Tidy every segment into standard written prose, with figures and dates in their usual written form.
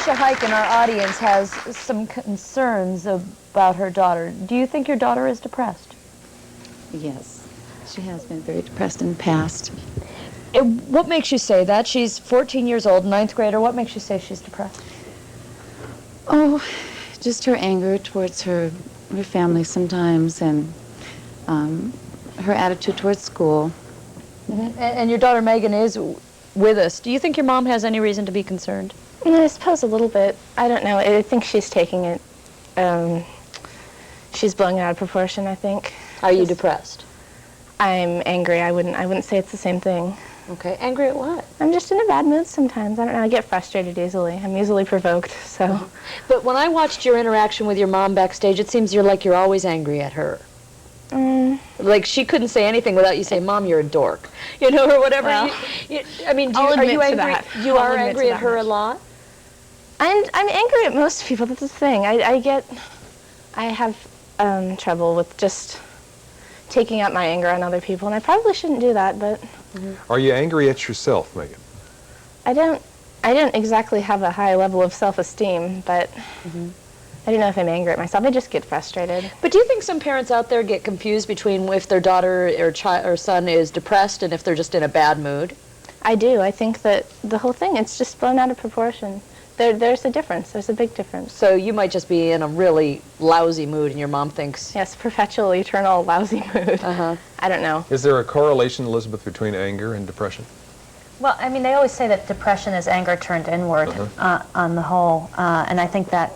Patricia Hike in our audience has some concerns about her daughter. Do you think your daughter is depressed? Yes, she has been very depressed in the past. What makes you say that? She's 14 years old, ninth grader. What makes you say she's depressed? Oh, just her anger towards her family sometimes, and her attitude towards school. Mm-hmm. And your daughter Megan is with us. Do you think your mom has any reason to be concerned? I suppose a little bit. I don't know. I think she's taking it, she's blowing it out of proportion, I think. Are you depressed? I'm angry. I wouldn't say it's the same thing. Okay. Angry at what? I'm just in a bad mood sometimes. I don't know. I get frustrated easily. I'm easily provoked, so. Mm-hmm. But when I watched your interaction with your mom backstage, it seems you're always angry at her. Like she couldn't say anything without you saying, "Mom, you're a dork," you know, or whatever. Well, I mean, are you angry? You are angry at her a lot? I'm angry at most people. That's the thing. I have trouble with just taking out my anger on other people, and I probably shouldn't do that, but. Are you angry at yourself, Megan? I don't exactly have a high level of self-esteem, but I don't know if I'm angry at myself. I just get frustrated. But do you think some parents out there get confused between if their daughter or son is depressed and if they're just in a bad mood? I do. I think that the whole thing, it's just blown out of proportion. There's a difference. There's a big difference. So you might just be in a really lousy mood and your mom thinks... Yes, perpetual, eternal, lousy mood. I don't know. Is there a correlation, Elizabeth, between anger and depression? Well, I mean, they always say that depression is anger turned inward on the whole, and I think that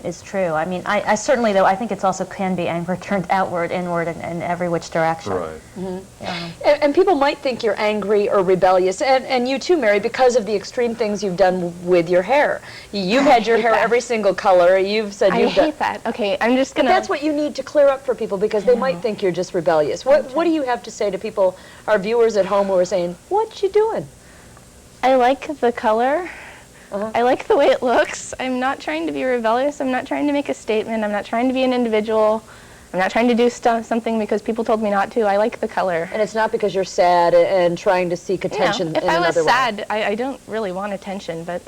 is true. I mean, I certainly, though, I think it's also can be anger turned outward, inward, in every which direction. Right. Yeah. And people might think you're angry or rebellious, and you too, Mary, because of the extreme things you've done with your hair. You've had your hair every single color. You've said you've done... I hate that. Okay, I'm just gonna... But that's what you need to clear up for people, because they might think you're just rebellious. What do you have to say to people, our viewers at home, who are saying, "What you doing?" I like the color. I like the way it looks. I'm not trying to be rebellious. I'm not trying to make a statement. I'm not trying to be an individual. I'm not trying to do something because people told me not to. I like the color. And it's not because you're sad and trying to seek attention in another way. If I was sad, I don't really want attention, but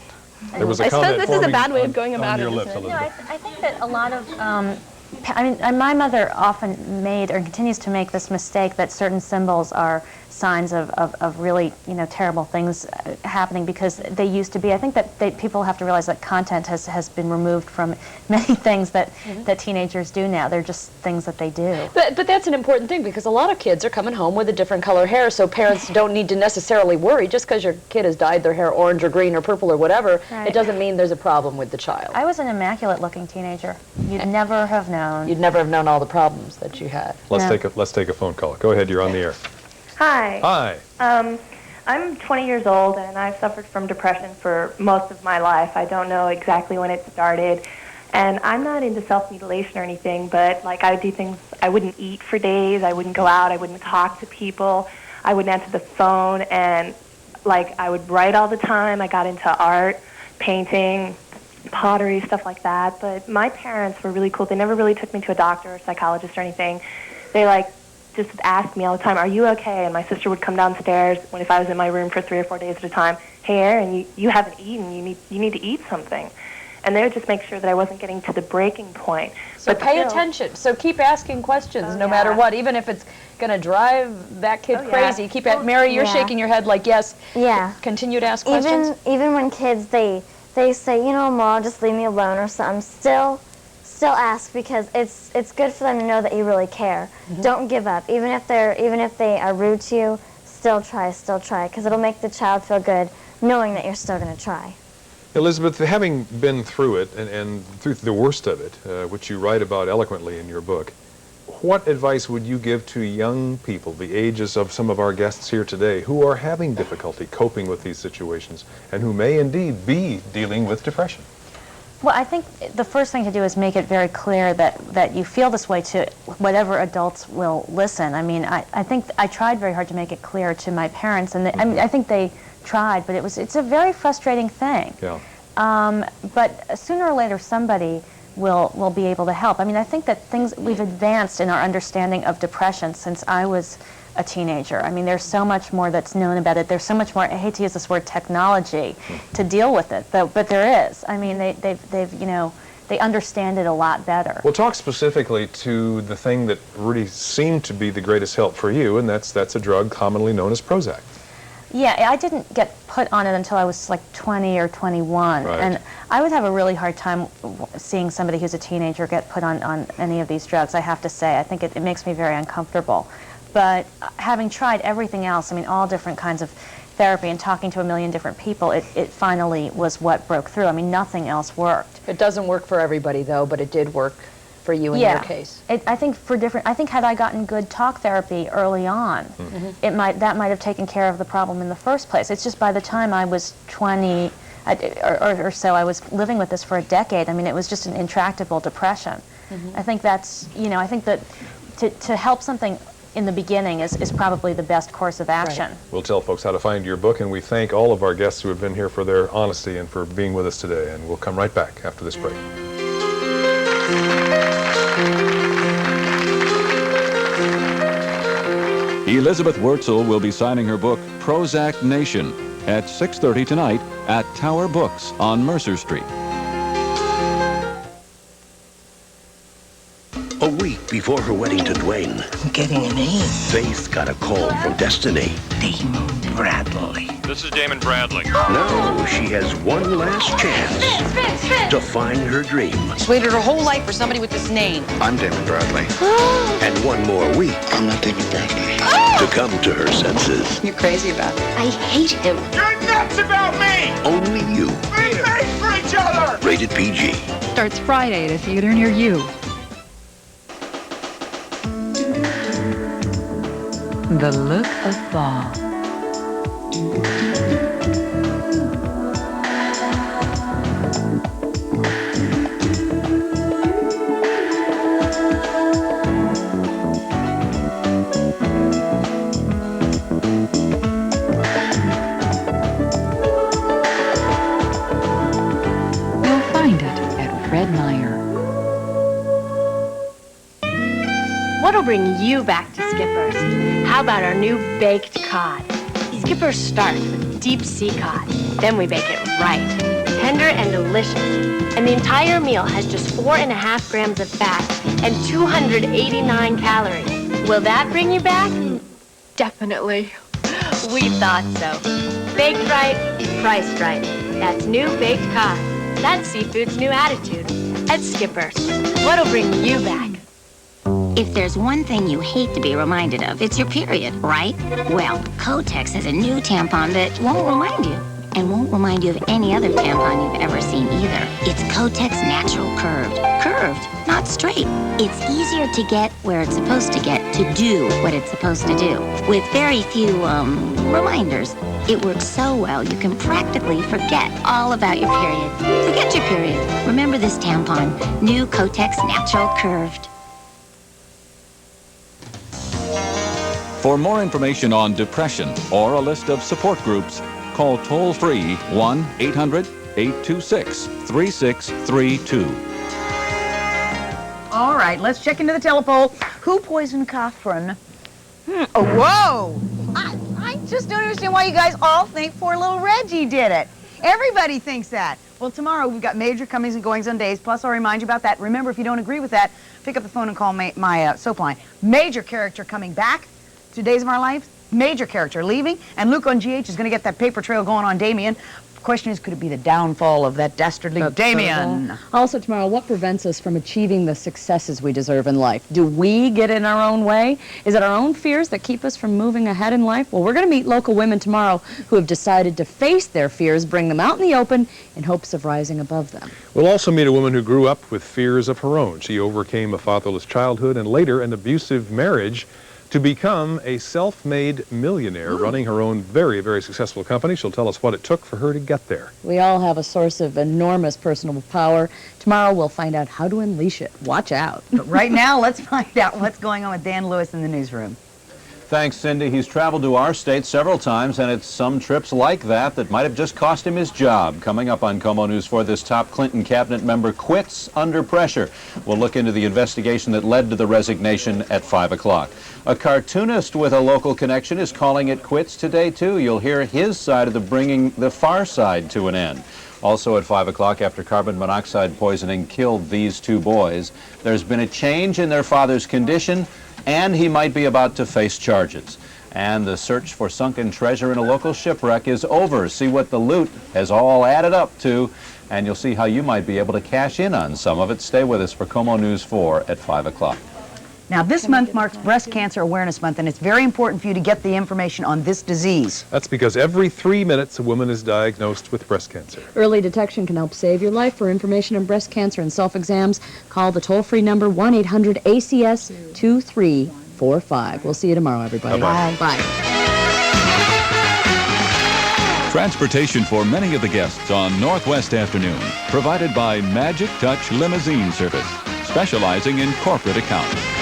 There was a I suppose comment this is a forming bad way of going on about your it, lips, isn't it? No, Elizabeth. I think that a lot of, I mean, my mother often made or continues to make this mistake that certain symbols are signs of really, terrible things happening because they used to be. I think that people have to realize that content has been removed from many things that teenagers do now. They're just things that they do. But that's an important thing because a lot of kids are coming home with a different color hair, so parents don't need to necessarily worry. Just because your kid has dyed their hair orange or green or purple or whatever, it doesn't mean there's a problem with the child. I was an immaculate-looking teenager. You'd never have known. You'd never have known all the problems that you had. Let's take a phone call. Go ahead, you're on the air. Hi. Hi. I'm 20 years old, and I've suffered from depression for most of my life. I don't know exactly when it started, and I'm not into self-mutilation or anything, but like I would do things, I wouldn't eat for days, I wouldn't go out, I wouldn't talk to people, I wouldn't answer the phone, and like I would write all the time. I got into art, painting, pottery, stuff like that, but my parents were really cool. They never really took me to a doctor or psychologist or anything. They just asked me all the time, "Are you okay?" And my sister would come downstairs if I was in my room for 3 or 4 days at a time. "Hey, Erin, you haven't eaten. You need to eat something." And they would just make sure that I wasn't getting to the breaking point. So pay attention. So keep asking questions no matter what, even if it's going to drive that kid crazy. Keep at Mary, you're shaking your head like yes. Yeah. Continue to ask questions. Even when kids they say, Mom, just leave me alone or something, still ask because it's good for them to know that you really care. Don't give up. Even if they are rude to you, still try, because it'll make the child feel good knowing that you're still going to try. Elizabeth, having been through it and through the worst of it, which you write about eloquently in your book, what advice would you give to young people, the ages of some of our guests here today, who are having difficulty coping with these situations and who may indeed be dealing with depression? Well, I think the first thing to do is make it very clear that you feel this way to whatever adults will listen. I mean, I think I tried very hard to make it clear to my parents, and I think they tried, but it's a very frustrating thing. Yeah. But sooner or later, somebody will be able to help. I mean, I think that we've advanced in our understanding of depression since I was a teenager. I mean, there's so much more that's known about it. There's so much more, I hate to use this word, technology to deal with it, but there is. I mean, they've you know, they understand it a lot better. Well, talk specifically to the thing that really seemed to be the greatest help for you, and that's a drug commonly known as Prozac. Yeah, I didn't get put on it until I was like 20 or 21. Right. And I would have a really hard time seeing somebody who's a teenager get put on any of these drugs, I have to say. I think it makes me very uncomfortable. But having tried everything else, I mean, all different kinds of therapy and talking to a million different people, it finally was what broke through. I mean, nothing else worked. It doesn't work for everybody, though, but it did work for you in your case. I think had I gotten good talk therapy early on, that might have taken care of the problem in the first place. It's just by the time I was 20 or so, I was living with this for a decade. I mean, it was just an intractable depression. I think that's, you know, I think that to help something in the beginning is probably the best course of action. Right. We'll tell folks how to find your book, and we thank all of our guests who have been here for their honesty and for being with us today. And we'll come right back after this break. Elizabeth Wurtzel will be signing her book, Prozac Nation, at 6:30 tonight at Tower Books on Mercer Street. A week before her wedding to Dwayne, I'm getting a name. Faith got a call from Destiny. Damon Bradley. This is Damon Bradley. Now she has one last chance to find her dream. She's waited her whole life for somebody with this name. I'm Damon Bradley. And one more week I'm not Damon Bradley. to come to her senses. You're crazy about it. I hate him. You're nuts about me! Only you. We made for each other! Rated PG. Starts Friday at a theater near you. The look of fall. You'll find it at Fred Meyer. What'll bring you back to Skipper's? How about our new baked cod? Skipper's starts with deep sea cod. Then we bake it right. Tender and delicious. And the entire meal has just 4.5 grams of fat and 289 calories. Will that bring you back? Definitely. We thought so. Baked right, priced right. That's new baked cod. That's seafood's new attitude. At Skipper's. What'll bring you back? If there's one thing you hate to be reminded of, it's your period, right? Well, Kotex has a new tampon that won't remind you. And won't remind you of any other tampon you've ever seen either. It's Kotex Natural Curved. Curved, not straight. It's easier to get where it's supposed to get to do what it's supposed to do. With very few, reminders. It works so well you can practically forget all about your period. Forget your period. Remember this tampon. New Kotex Natural Curved. For more information on depression or a list of support groups, call toll-free 1-800-826-3632. All right, let's check into the telepoll. Who poisoned Catherine? Oh, whoa! I just don't understand why you guys all think poor little Reggie did it. Everybody thinks that. Well, tomorrow we've got major comings and goings on days, plus I'll remind you about that. Remember, if you don't agree with that, pick up the phone and call my soap line. Major character coming back. 2 days of our lives, major character leaving, and Luke on GH is going to get that paper trail going on Damien. Question is, could it be the downfall of that dastardly Damien? Also tomorrow, what prevents us from achieving the successes we deserve in life? Do we get in our own way? Is it our own fears that keep us from moving ahead in life? Well, we're going to meet local women tomorrow who have decided to face their fears, bring them out in the open in hopes of rising above them. We'll also meet a woman who grew up with fears of her own. She overcame a fatherless childhood and later an abusive marriage to become a self-made millionaire running her own very, very successful company. She'll tell us what it took for her to get there. We all have a source of enormous personal power. Tomorrow we'll find out how to unleash it. Watch out. But right now, let's find out what's going on with Dan Lewis in the newsroom. Thanks, Cindy. He's traveled to our state several times, and it's some trips like that that might have just cost him his job. Coming up on KOMO News 4, this top Clinton cabinet member quits under pressure. We'll look into the investigation that led to the resignation at 5 o'clock. A cartoonist with a local connection is calling it quits today, too. You'll hear his side of the bringing the far side to an end. Also at 5 o'clock, after carbon monoxide poisoning killed these two boys, there's been a change in their father's condition, and he might be about to face charges. And the search for sunken treasure in a local shipwreck is over. See what the loot has all added up to, and you'll see how you might be able to cash in on some of it. Stay with us for KOMO News 4 at 5 o'clock. Now, this month marks Breast Cancer Awareness Month, and it's very important for you to get the information on this disease. That's because every 3 minutes a woman is diagnosed with breast cancer. Early detection can help save your life. For information on breast cancer and self-exams, call the toll-free number 1-800-ACS-2345. We'll see you tomorrow, everybody. Bye-bye. Bye. Transportation for many of the guests on Northwest Afternoon, provided by Magic Touch Limousine Service, specializing in corporate accounts.